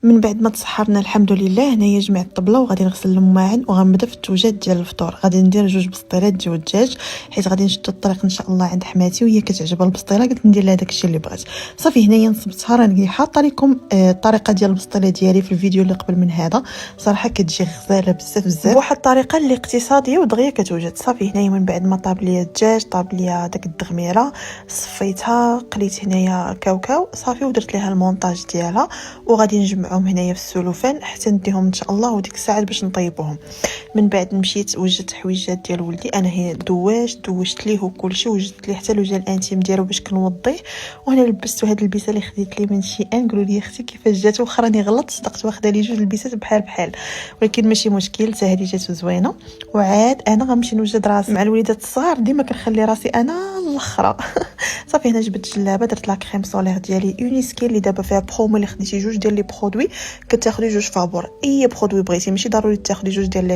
من بعد ما تسحرنا الحمد لله، هنايا جمعت الطبله وغادي نغسل الماعن وغنبدا في التوجات ديال الفطور. غادي ندير جوج بسطيلات ديال الدجاج حيت غادي نشدو الطريق ان شاء الله عند حماتي وهي كتعجبها البسطيله، قلت ندير لها داكشي اللي بغات. صافي هنايا نصبتها، راني حاطه لكم الطريقه ديال البسطيله ديالي في الفيديو اللي قبل من هذا. صراحه كتجي غزاله بزاف بزاف بواحد الطريقه اللي اقتصاديه ودغيا كتوجد. صافي هنايا من بعد ما طاب ليا الدجاج، طاب ليا داك الدغميره، صفيتها، قليت هنايا كاوكاو صافي ودرت ليها المونتاج ديالها، وغادي نجمعهم هنايا في السلوفان حتى نديهم ان شاء الله وديك الساعه باش نطيبوهم. من بعد مشيت وجدت حويجات ديال ولدي، انا هي دوشت ليه وكلشي، وجدت ليه حتى لوجه الانتيم ديالو باش كنوضيه. وهنا لبستو هاد البيسه اللي خديت لي من شي ان. قولوا لي اختي كيفاش جات؟ واخا راني غلطت صدقت واخده لي جوج البيسات بحال ولكن ماشي مشكل، حتى هذه جاتو زوينه. وعاد انا غنمشي نوجد راسي مع الوليدات الصغار، ديما كنخلي راسي انا الاخرى. صافي هنا جبت جلابه، درت لا كريم سولير ديالي يونيسكين اللي دابا فيها برومو، اللي خديتي جوج ديال لي برودوي كتاخدي جوج فابور. اي برودوي بغيتي، ماشي ضروري تاخدي جوج ديال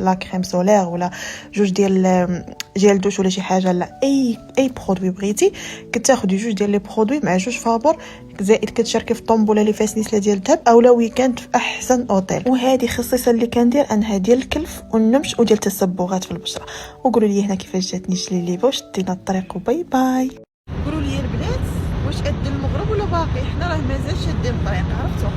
لا كريم سولير ولا جوج ديال جيل دوش ولا شي حاجه، لا اي برودوي بغيتي كتاخدي جوج ديال لي برودوي مع جوج فابور، زائد كتشاركي في طومبوله لي فاس نسله ديال الذهب او لا ويكاند في احسن اوتيل. وهذه خصيصه اللي كندير انها ديال الكلف والنمش وديال التصبغات في البشره. وقولوا لي هنا كيفاش جاتني جليليبه، وشدينا الطريق وباي باي. قولوا لي البنات واش قد المغرب ولا باقي؟ حنا راه مازال شادين الطريق، عرفتوا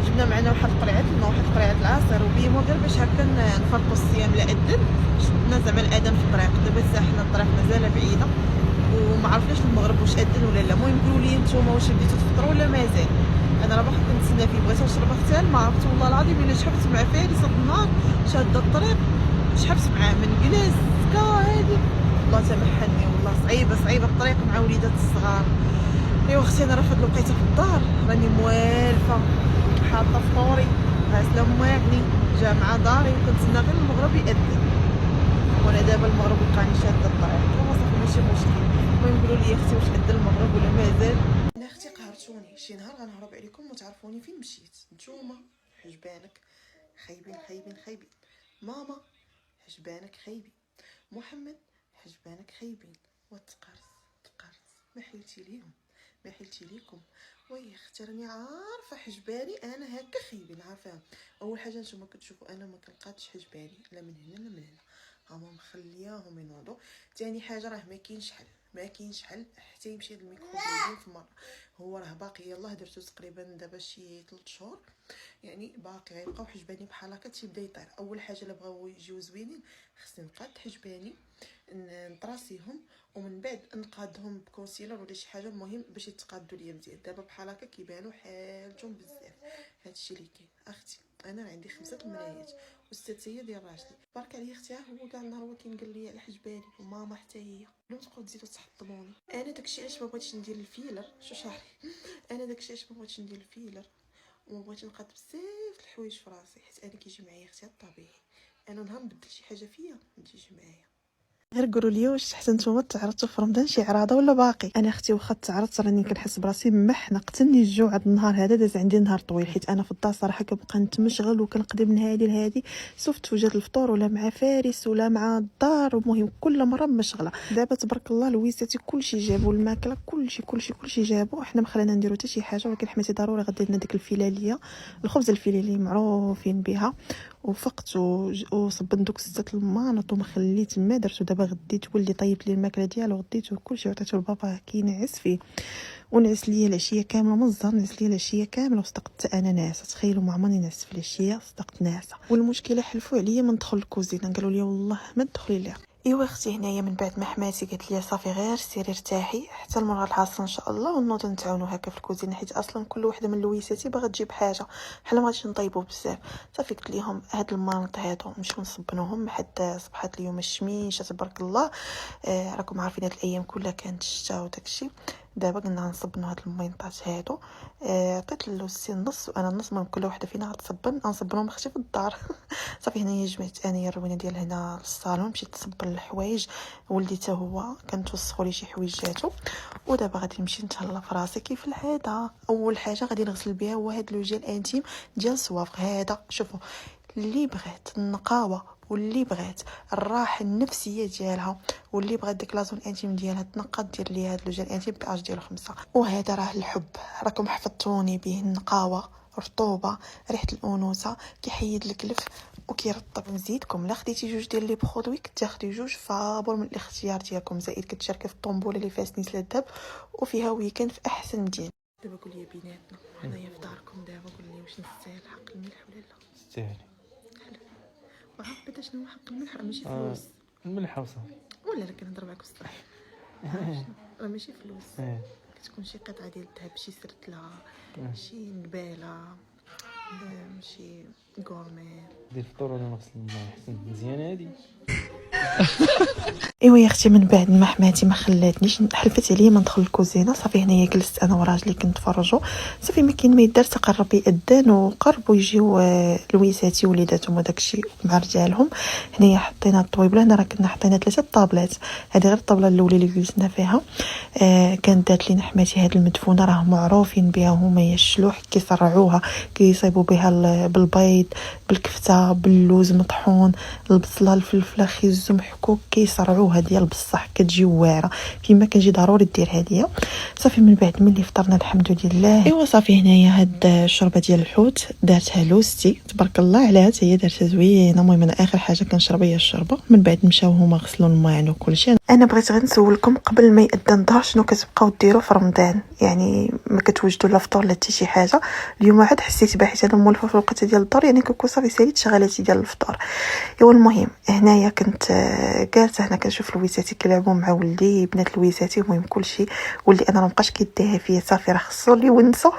جبنا معنا واحد قرعه الماء وواحد قرعه العصير وبيمو غير باش هكا نفرقوا الصيام. لا اذن شدنا زعما الاذان في الطريق، دابا حنا الطريق مازال بعيده وما عرفناش المغرب واش اذن ولا لا. المهم قولوا لي نتوما واش بديتوا تفطروا ولا مازال؟ انا راه باقي كنتسنى فيه، بغيت نشرب اختال ما عرفت والله العظيم الا شحبت مع فارس النهار شاده الطريق، شحبت معاه من كلاسكا هذه والله تمحني والله. صعيبه الطريق مع وليدات الصغار. ايوا اختي انا راه فهاد الوقيته في الدار راني موالفه، حاطه فطوري، غاسله مواعني، جامعه داري، وكنتسنى غير المغرب يأذن. وانا دابا المغرب لقاني شاده الطريق وصافي ماشي مشكل. المهم قولوا لي اختي واش قد المغرب ولا مازال؟ انا اختي قهرتوني، شي نهار غنهرب عليكم وتعرفوني فين مشيت. نتوما حجبانك خايبين، ماما حجبانك خايبين، محمد حجبانك خايبين، وتقرص ما حيلتي ليكم. وي اختي راني عارفه حجباني انا هكا خايبين، عارفه. اول حاجه نتوما كتشوفوا انا ما كنقادش حجباني لا من هنا لا من هنا، هما مخلياهم ينوضوا. ثاني حاجه راه ما كاينش حل حتى يمشي هذا الميكرو في مره. هو راه باقي يلاه درتو تقريبا دابا شي 3 شهور، يعني باقي غيبقاو حجباني بحال هكا تيبدا يطير. اول حاجه الا بغاو يجيو زوينين خصني نقاد حجباني نطراسيهم، ومن بعد نقادهم بكونسيلر ولا شي حاجه، المهم باش يتقادوا ليا مزيان. دابا بحال هكا كيبانوا حالتهم بزاف. هادشي اللي كاين اختي. انا عندي 5 المرايات والسته هي ديال راجلي بارك عليا اختي. هو كاع النهار هو كينقل لي على حجباني، وماما حتى هي لو تبقاو تزيدوا تحطموني. انا داكشي علاش ما بغيتش ندير الفيلر شو شهري. انا داكشي علاش ما بغيتش ندير الفيلر وما بغيتش نقاد بزاف الحوايج في راسي، حيت انا كيجي معايا اختي الطبيعي. انا نهار نبدل شي حاجه فيا ما تجيش معايا. غير قولوا لي واش حتى نتوما تعرضتوا في رمضان شي عراضه ولا باقي؟ انا اختي واخا تعرضت راني كنحس براسي محنه قتلني الجوع. هذا النهار هذا داز عندي نهار طويل، حيت انا في الدار صراحه كنبقى نتمشغل وكنقضي من هذه لهذه، سوف توجد الفطور ولا مع فارس ولا مع الدار. المهم كل مره مشغله. دابا تبارك الله لويساتي كلشي جابوا الماكله، كلشي جابوا. احنا ما خلينا نديرو حتى شي حاجه، ولكن حماتي ضروري غدير لنا ديك الفلاليه، الخبز الفلالي معروفين بها. وفقت وصبت دوك 6 المانط وما خليت ما درتو. دابا غديت ولدي طيب لي الماكله ديالو، غديته كلشي وعطيته لبابا كينعس فيه، ونعس ليا العشيه كامله من الزهر، نعس ليا العشيه كامله وصدقت انا ناعسه. تخيلوا مع ماني نعس في العشيه صدقت ناعسه. والمشكله حلفوا عليا من ندخل الكوزينه، قالوا لي والله ما تدخلي ليها. ايوا اختي هنايا من بعد ما حماتي قالت لي صافي غير سيري ارتاحي حتى المره العصر ان شاء الله، ونوض نتعاونوا هكا في الكوزينه، حيت اصلا كل وحده من لويساتي باغا تجيب حاجه، حنا ما غاديش نطيبوا بزاف. صافي قلت لهم هاد المانط هادو نمشيو نصبنوهم حتى صبحات اليوم الشميشه تبارك الله. راكم عارفين هاد الايام كلها كانت الشتاء وداكشي. دابا قلنا غنصبنوا هاد المينطات هادو. عطيت للوسي النص وانا النص، من كل وحده فينا غتصبن غنصبنهم اختي في الدار. صافي هنايا جمعت انايا الروينه ديال هنا للصالون، مشيت نصبن الحوايج. ولدي حتى هو كنتوسخوا لي شي حويجاتو. ودابا غادي نمشي نتهلا في راسي كيف العاده. اول حاجه غادي نغسل بها هو هاد لو جيل انتيم ديال الصوافغ هذا. شوفوا اللي بغات النقاوه واللي بغات الراحه النفسيه ديالها واللي بغات ديك لازون انتيم ديالها تنقاد، دير لي هاد لو جيل انتيم باج ديالو 5. وهذا راه الحب، راكم حفظتوني به النقاوه رطوبه، ريحه الانوثه، كيحيد الكلف وكيرطب. نزيدكم لا خديتي جوج ديال لي برودوي كتاخدي جوج فابور من الاختيار ديالكم. زائد كتشاركي في الطومبوله اللي فيها سنيس الذهب وفيها ويكند في احسن مدينه. دابا قول لي بيناتنا حنايا في داركم، دابا قول لي واش نستاهل حق الملح ولا لا؟ تستاهل. وعرفت شنو حق الملح؟ راه ماشي فلوس. الملح وصافي. ولا لا كنهضر معاك بصراحه راه ماشي فلوس. كتكون شي قطعه ديال الذهب، شي سرتله، شي نباله، شي غورمي. دير الفطور ولا نغسل الماء احسن مزيانه هادي. ايوا يا اختي، من بعد ما حماتي ما خلاتنيش، حلفت عليا ما ندخل الكوزينه. صافي هنايا جلست انا وراجلي كنتفرجوا. صافي ما كاين ما يدار، تقرب يأذن وقربوا يجيو لويساتي وليداتهم وداكشي مع رجالهم. هنايا حطينا الطويبله، هنا راه كنا حطينا 3 طابلات. هذه غير الطابله الاولى اللي جلسنا فيها. كانت دات لينا حماتي هذه المدفونه، راه معروفين بها هما، هي الشلوح كيصرعوها، كيصيبوا بها بالبيض، بالكفته، باللوز مطحون، البصله، الفلفله، خيزو محكوك، كيصرعوها ديال بصح كتجي واعره. كيما كنجي ضروري دير هذه. صافي من بعد ملي فطرنا الحمد لله. ايوا صافي هنايا هاد الشوربه ديال الحوت دارتها لوستي تبارك الله عليها، حتى هي دارتها زوينه. المهم انا اخر حاجه كنشرب هي الشوربه. من بعد مشاو هما غسلوا الماعن وكل شيء. انا بغيت غير نسولكم قبل ما يأذن الظهر شنو كتبقاو ديروا في رمضان؟ يعني ما كتوجدوا لا فطور لا حتى شي حاجه؟ اليوم عاد حسيت بها حيت انا مولفه في الوقت ديال الظهر، يعني كنكون صافي ساليت شغلاتي ديال الفطور. ايوا المهم هنايا كنت جالسه هنا كنشوف لويساتي كيلعبوا مع ولدي، بنات لويساتي. المهم كلشي ولدي انا ما بقاش كيديها فيا، صافي راه خصو لي ونسو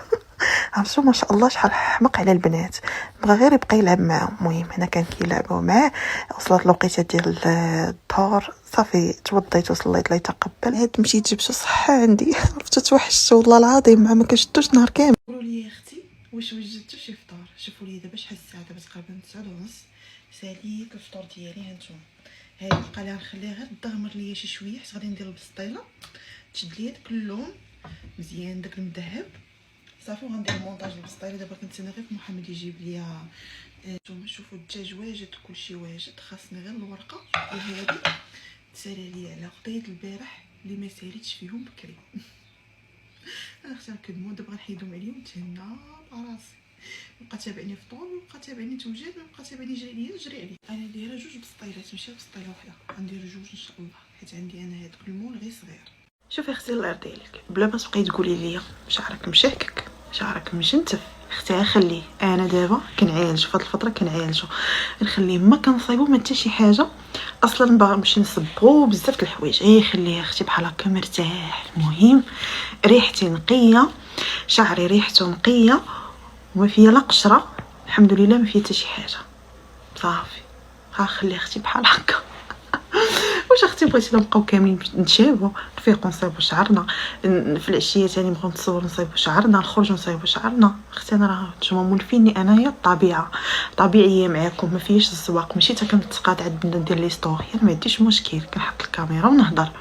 عرفتوا ما شاء الله شحال حمق على البنات، بغى غير يبقى يلعب معاهم. المهم هنا كان كيلعبوا معاه. وصلت الوقيته ديال الظهر، صافي توضيت وصليت الله يتقبل. هاد مشيت جبت صحه عندي عرفتوا توحشت والله العظيم، ما كنشدوش نهار كامل. قولوا لي يا اختي واش وجدتوا شي فطور؟ شوفوا لي دابا شحال الساعه، دابا تقريبا 9:30. ساليت الفطور ديالي هانتوما. هادي بقى لي نخليها غير تدغمر ليا شي شويه حيت غادي ندير البسطيله تشد ليا داك اللون مزيان داك المذهب. صافي وغندير مونطاج البسطيله. دابا كنتسنى غير محمد يجيب ليا. نتوما شوفوا الدجاج واجد، كلشي واجد، خاصني غير الورقه وهذه تسالي ليا على خطيت البارح اللي ما ساليتش فيهم بكري. انا اختي نكدمو دابا غنحيدهم عليهم نتهنى براسي. بقى تابعني فطور، بقى تابعني توجد، بقى تابعني جري عليا جري عليا. انا دايره جوج بسطيلات، ماشي بسطيله وحده، غندير جوج ان شاء الله حيت عندي انا هذاك المول غير صغير. شوفي اختي الله يرضي عليك، بلا ما تبقاي تقولي لي شعرك مشهكك، شعرك مجنتف، اختي خليه. انا دابا كنعالج في هاد الفتره، كنعالجو نخليه ما كنصايبو ما حتى شي حاجه. اصلا باغا نمشي نصبغو بزاف د الحوايج، خليه اختي بحال هكا مرتاح. المهم ريحتي نقيه، شعري ريحته نقيه، وما فيا لا قشره الحمد لله، ما فيا حتى شي حاجه. صافي خلي اختي بحال هكا. واش اختي بغيتي نبقاو كاملين نتشابوا، نفيقوا نصايبوا شعرنا، في العشيه ثاني نبغيو نتصوروا نصايبوا شعرنا، نخرجوا نصايبوا شعرنا. اختي انا راه نتوما مولفيني انايا الطبيعه طبيعيه معاكم، ما فيش الزواق، ماشي حتى كنتقاد عاد ندير لي ستوري. انا ما عنديش مشكل، كنحط الكاميرا ونهضر.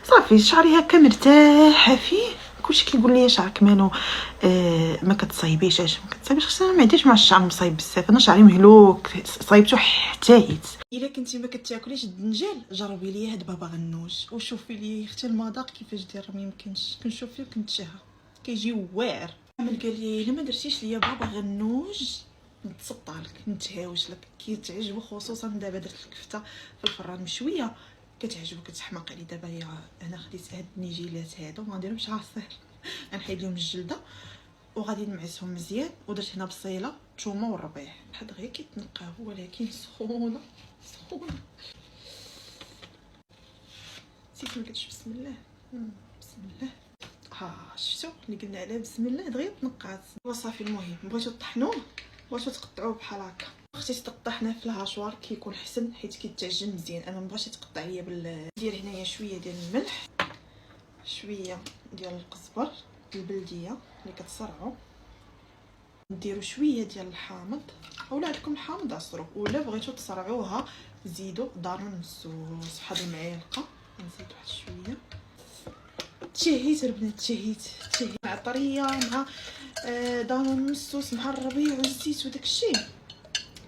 صافي شعري هكا مرتاحه فيه. كلشي كيقول لي شعرك مالو ما كتصايبيش. علاش ما كتصايبيش؟ خصنا ما عنديش مع الشعر مصايب بزاف، انا شعري مهلوك صايبته حتى عيت. الا كنتي ما كتاكليش الدنجال جربي لي هاد بابا غنوج وشوفي لي اختي المذاق كيفاش دير. ما يمكنش كنشوف فيه وكنتشهى كيجي واعر. عمل قال لي الا ما درتيش ليا بابا غنوج نتسطالك نتهاوش لك. كيتعجبو خصوصا دابا درت الكفته في الفران مشويه كتعجبو كتحماق عليه. دابا هي انا خديت هاد النيجيلات هادو ما نديرهمش عصير، غنحيد لهم الجلده وغادي نمعسهم مزيان. ودرت هنا بصيله الثومه والربيع حد غير كيتنقاو، ولكن سخونه سخونه. نسيت ما قلتش بسم الله. بسم الله. شفتوا اللي قلنا عليه بسم الله دغيا تنقات. وصافي المهم بغيتو طحنوه، بغيتو تقطعوه بحال هكا. اختي تقطع حنا في الهاشوار كيكون حسن حيت كيتعجن مزيان. انا ما بغيتش يتقطع ليا ندير هنايا شويه ديال الملح، شويه ديال القزبر البلديه اللي كتصرعوا، نديروا شويه ديال الحامض اولا عندكم الحامض عصروه، ولا بغيتو تصرعوها زيدوا دانون مسوس بحال المعلقه. نزيد واحد شويه. تشهيت البنات، تشهيت مع طريه مع دانون مسوس مع الربيع والزيت وداك الشيء.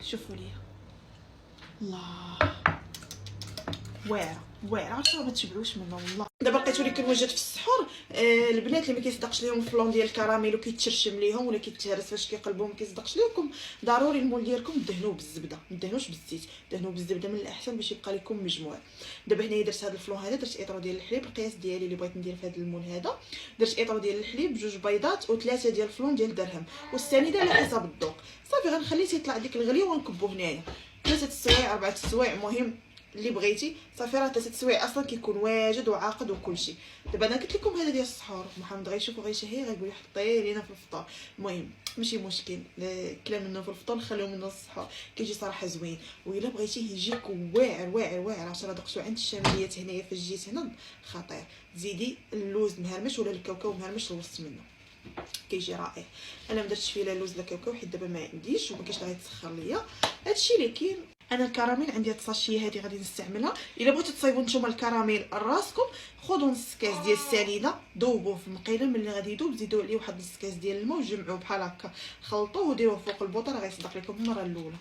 شوفوا ليا الله واعره. واعر عرفتوا ما تشبعوش منه والله. دابا لقيتو لي كنوجد في السحور. البنات اللي ما كيصدقش ليهم الفلون ديال الكراميل وكيتشرشم ليهم ولا كيتهرس فاش كيقلبوه ما كيصدقش ليكم، ضروري المول ديالكم دهنوه بالزبده، ما دهنوش بالزيت، دهنوه بالزبده من الاحسن باش يبقى لكم مجموع. دابا هنايا درت هذا الفلون هذا، درت اطرو ديال الحليب القياس ديالي اللي بغيت ندير في هذا المول هذا، درت اطرو ديال الحليب، 2 بيضات و3 ديال الفلون ديال الدرهم، والسنيده على حسب الذوق. صافي غنخليه تيطلع ديك الغليه ونكبو هنايا 3 السوايع 4 السوايع، المهم اللي بغيتي. صافي راه 3 السوايع اصلا كيكون واجد وعاقد وكلشي. دابا انا قلت لكم هذا ديال السحور، محمد غيشوفو غيشهي غيقول حطيه لينا في الفطور. المهم ماشي مشكل، كلا منه في الفطور نخليو منه السحور، كيجي صراحه زوين. وإلا بغيتيه يجيك واعر واعر واعر. عشان دقتو عند الشامليات هنايا فاش جيت هنا خطير. زيدي اللوز مهرمش ولا الكاوكاو مهرمش الوسط منه، كيجي رائع. انا ما درتش فيه لا لوز لا كاوكاو حيت دابا ما عنديش وما كاينش اللي غيتسخر ليا. هادشي اللي كاين. انا الكراميل عندي هاد الساشيه هادي غادي نستعملها. الا بغيتو تصايبوا نتوما الكراميل راسكم، خذوا نص كاس ديال السنيده ذوبوه في المقيله، ملي غادي يذوب زيدوا عليه واحد نص كاس ديال الماء وجمعوه بحال هكا، خلطوه وديروه فوق البوطه، راه غيصدق لكم المره الاولى.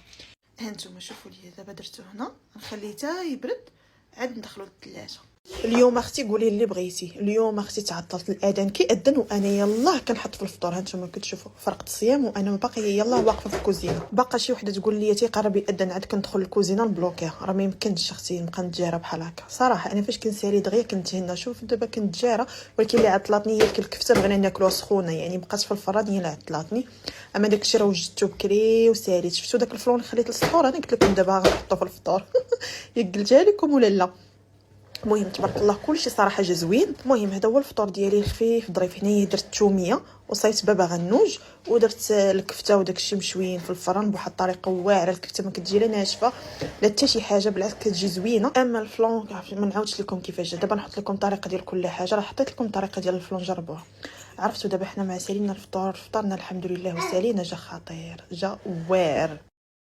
ها نتوما شوفوا لي دابا درتو هنا، نخليه حتى يبرد عاد ندخلو للثلاجه. اليوم اختي قولي اللي بغيتي. اليوم اختي تعطلت، الاذان كيأذن وانا يلاه كنحط في الفطور. هانتوما كتشوفوا فرقه الصيام وانا باقيه يلاه واقفه في الكوزينه. باقا شي وحده تقول لي تيقرب يأذن عاد كندخل للكوزينه نبلوكيها، راه ما يمكنش اختي نبقى نتجارى بحال هكا. صراحه انا فاش كنسالي دغيا كنتهنى. شوف دابا كنتجارى، ولكن اللي عطلاتني هي الكفته، بغينا ناكلوها سخونه يعني بقات في الفران هي اللي عطلاتني. اما داكشي راه وجدته بكري وساليت. شفتوا داك الفلون خليت للسحور، انا قلت لكم دابا غنحطو في الفطور. ياك قلتها لكم ولا لا؟ المهم تبارك الله كلشي صراحه جا زوين. المهم هذا هو الفطور ديالي خفيف ظريف. هنايا درت الثوميه وصيت بابا غنوج ودرت الكفته وداكشي مشويين في الفران بواحد الطريقه واعره. الكفته ما كتجي لا ناشفه لا حتى شي حاجه، بالعكس كتجي زوينه. اما الفلون ما نعاودش لكم كيفاش جا. دابا نحط لكم الطريقه ديال كل حاجه، راه حطيت لكم الطريقه ديال الفلون جربوها. عرفتوا دابا حنا مع سالينا الفطور، فطرنا الحمد لله وسالينا جا خطير، جا واعر.